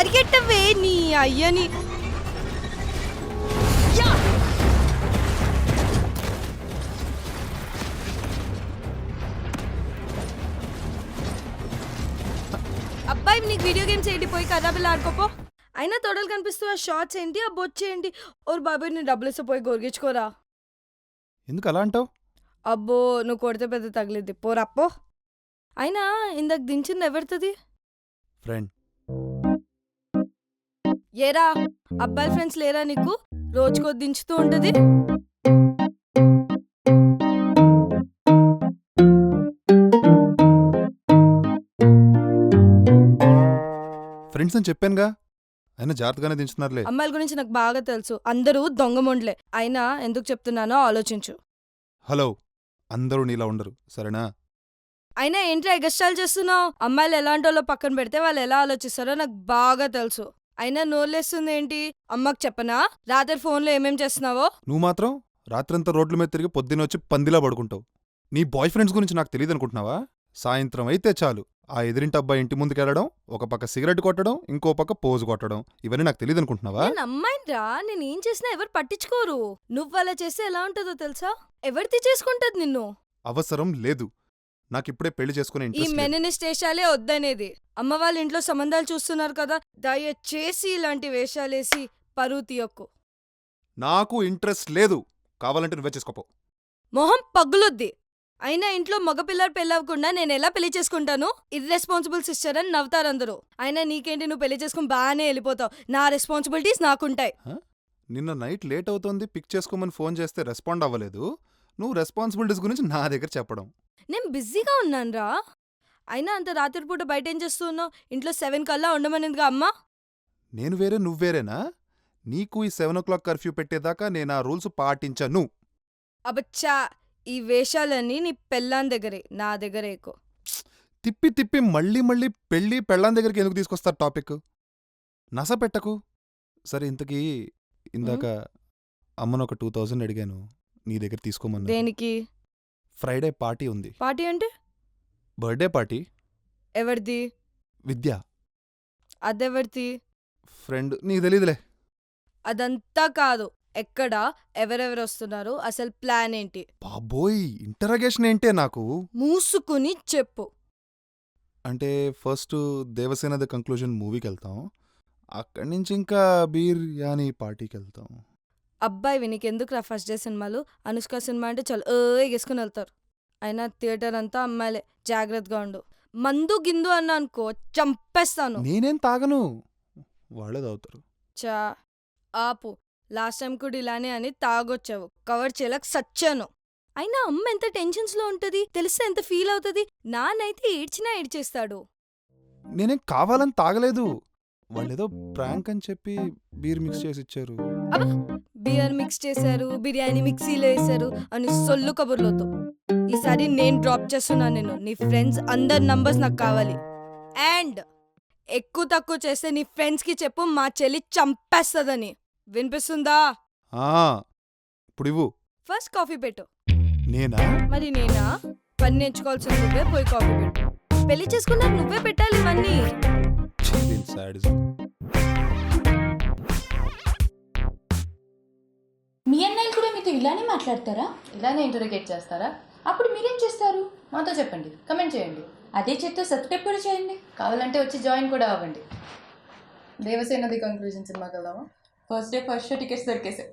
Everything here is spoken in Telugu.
పరిగెట్టవే నీ అయ్యని. అబ్బాయి నీకు వీడియో గేమ్స్ ఏంటి, పోయి కథాపిల్ల ఆడుకోపో. అయినా తొడలు కనిపిస్తూ ఆ షార్ట్స్ ఏంటి, ఆ బొచ్చు ఏంటి? ఓర్ బాబాయ్ నీ డబ్బులు ఇస్తే పోయి గొరిగించుకోరా. ఎందుకు అలా అంటావు? అబ్బో నువ్వు కొడితే పెద్ద తగిలిద్ది, పోరప్పో. అయినా ఇందాక దించింది ఎవరిది? ఫ్రెండ్. ఏరా అబ్బాయి ఫ్రెండ్స్ లేరా నీకు? రోజుకో దించుతూ ఉంటది. ఫ్రెండ్స్ అని చెప్పానుగా, అయినా జాగ్రత్తగానే దించుతున్నారులే. అమ్మాయిల గురించి నాకు బాగా తెలుసు, అందరూ దొంగమొండ్లే. అయినా ఎందుకు చెప్తున్నానో ఆలోచించు. హలో, అందరూ నీలా ఉండరు సరేనా? అయినా ఏంట్రా ఎగస్ట్రాలు చేస్తున్నావు? అమ్మాయిలు ఎలాంటి వాళ్ళో పక్కన పెడితే వాళ్ళు ఎలా ఆలోచిస్తారో నాకు బాగా తెలుసు. అయినా నోర్లేస్తుంది ఏంటి? అమ్మకు చెప్పనా రాత్రి ఫోన్లో ఏమేం చేస్తున్నావో? నువ్వు మాత్రం రాత్రంతా రోడ్ల మీద తిరిగి పొద్దున్న వచ్చి పందిలా పడుకుంటావు. నీ బాయ్ ఫ్రెండ్స్ గురించి నాకు తెలియదు అనుకుంటున్నావా? సాయంత్రం అయితే చాలు ఆ ఎదిరింటి అబ్బాయి ఇంటి ముందుకెళ్ళడం, ఒక పక్క సిగరెట్ కొట్టడం, ఇంకో పక్క పోజు కొట్టడం, ఇవన్నీ నాకు తెలియదు అనుకుంటున్నావా? నేను అమ్మాయినిరా, నేనేం చేసినా ఎవరు పట్టించుకోరు. నువ్వు అలా చేస్తే ఎలా ఉంటుందో తెలుసా? ఎవరిది చేసుకుంటది నిన్ను? అవసరం లేదు, నాకిప్పుడే పెళ్లి చేసుకునే ఈ ఇంట్రెస్ట్ లేదు. మెననిస్ట్ వేషాలే వద్దనేది. అమ్మ వాళ్ళ ఇంట్లో సంబంధాలు చూస్తున్నారు కదా, దయచేసి ఇలాంటి వేషాలేసి పరువు తీయొక్కు. నాకు ఇంట్రెస్ట్ లేదు, కావాలంటే నువ్వే చేసుకోపో. మొహం పగులుద్ది. అయినా ఇంట్లో మగపిల్లలు పెళ్ళవకుండా నేను ఎలా పెళ్లి చేసుకుంటాను? ఇర్రెస్పాన్సిబుల్ సిస్టర్ అని నవ్వుతారందరూ. అయినా నీకేంటి, నువ్వు పెళ్లి చేసుకుని బాగానే వెళ్ళిపోతావు. నా రెస్పాన్సిబిలిటీస్ నాకుంటాయి. నిన్న నైట్ లేట్ అవుతోంది పిక్ చేసుకోమని ఫోన్ చేస్తే రెస్పాండ్ అవ్వలేదు. నువ్వు రెస్పాన్సిబిలిటీస్ గురించి నా దగ్గర చెప్పడం. నేను బిజీగా ఉన్నానురా. అయినా అంత రాత్రిపూట బయట ఏం చేస్తున్నావు? ఇంట్లో 7 కల్లా ఉండమనిందిగా అమ్మా. నేను వేరే నువ్వేరేనా? నీకు ఈ 7 o'clock కర్ఫ్యూ పెట్టేదాకా నేను ఆ రూల్స్ పాటించను. అబచ్చా, ఈ వేషాలన్నీ నీ పెళ్ళాన్ దగ్గరే, నా దగ్గరే ఎక్కువ. తిప్పి తిప్పి మళ్ళీ మళ్ళీ పెళ్ళి పెళ్ళాం దగ్గరికి ఎందుకు తీసుకొస్తారు టాపిక్? నస పెట్టకు. సరే ఇంతకీ ఇందాక అమ్మను ఒక 2000 అడిగాను, నీ దగ్గర తీసుకోమన్నా. దేనికి? ఫ్రైడే పార్టీ ఉంది. పార్టీ అంటే? Birthday party. ఎవరిది? విద్య అదెవరిది? ఫ్రెండ్, నీకు తెలీదులే. అదంతా కాదు, ఎక్కడ, ఎవరెవరు వస్తున్నారు, అసలు ప్లాన్ ఏంటి? బాబోయ్, ఇంటరాగేషన్ ఏంటే నాకు? మూసుకుని చెప్పు. అంటే ఫస్ట్ దేవసేన ద కంక్లూజన్ మూవీకి వెళ్తాం, అక్కడి నుంచి ఇంకా బిర్యానీ పార్టీకి వెళ్తాం. అబ్బాయి నీకెందుకురా ఫస్ట్ డే సినిమాలు? అనుష్క సినిమా అంటే చాలా ఎగేసుకుని వెళ్తారు. అయినా థియేటర్ అంతా అమ్మాయిలే, జాగ్రత్తగా ఉండు. మందు గిందు అన్నా అనుకో చంపేస్తాను. నేనేం తాగను, వాళ్ళే తాగుతారు. చా ఆపు, లాస్ట్ టైం కూడా ఇలానే అని తాగొచ్చావు, కవర్ చేయలేక సచ్చాను. అయినా అమ్మ ఎంత టెన్షన్స్లో ఉంటుంది తెలిస్తే ఎంత ఫీల్ అవుతుంది? నానైతే ఏడ్చినా ఏడ్చేస్తాడు. నేనేం కావాలని తాగలేదు, వాళ్ళేదో ప్రాంక్ అని చెప్పి బీర్ మిక్స్ చేసి ఇచ్చారు. అబ్బా, బియర్ మిక్స్ చేశారు, బిర్యానీ మిక్సీలో వేశారు అని సొల్లు కబుర్లతో. ఈసారి నేను డ్రాప్ చేస్తున్నాను నిన్ను. నీ ఫ్రెండ్స్ అందరి నంబర్స్ నాకు కావాలి. అండ్ ఎక్కువ తక్కువ చేస్తే నీ ఫ్రెండ్స్కి చెప్పు, మా చెల్లి చంపేస్తుందని. వినిపిస్తుందా? ఇప్పుడు ఇవ్వు. ఫస్ట్ కాఫీ పెట్టు. నేనా? మరి నేనా? పని నేర్చుకోవాల్సిన నువ్వే, పోయి కాఫీ పెట్టు. పెళ్లి చేసుకున్నాక నువ్వే పెట్టాలి ఇవన్నీ. మీ అన్నయ్యలు కూడా మీతో ఇలానే మాట్లాడతారా? ఇలానే ఇంటరోగేట్ చేస్తారా? అప్పుడు మీరేం చేస్తారు? మాతో చెప్పండి, కమెంట్ చేయండి. అదే చేస్తే సబ్స్క్రైబ్ కూడా చేయండి. కావాలంటే వచ్చి జాయిన్ కూడా అవ్వండి. దేవసేనది కంక్లూజన్ సినిమాకి వెళ్దామా? First day first show tickets దొరికేసాయి.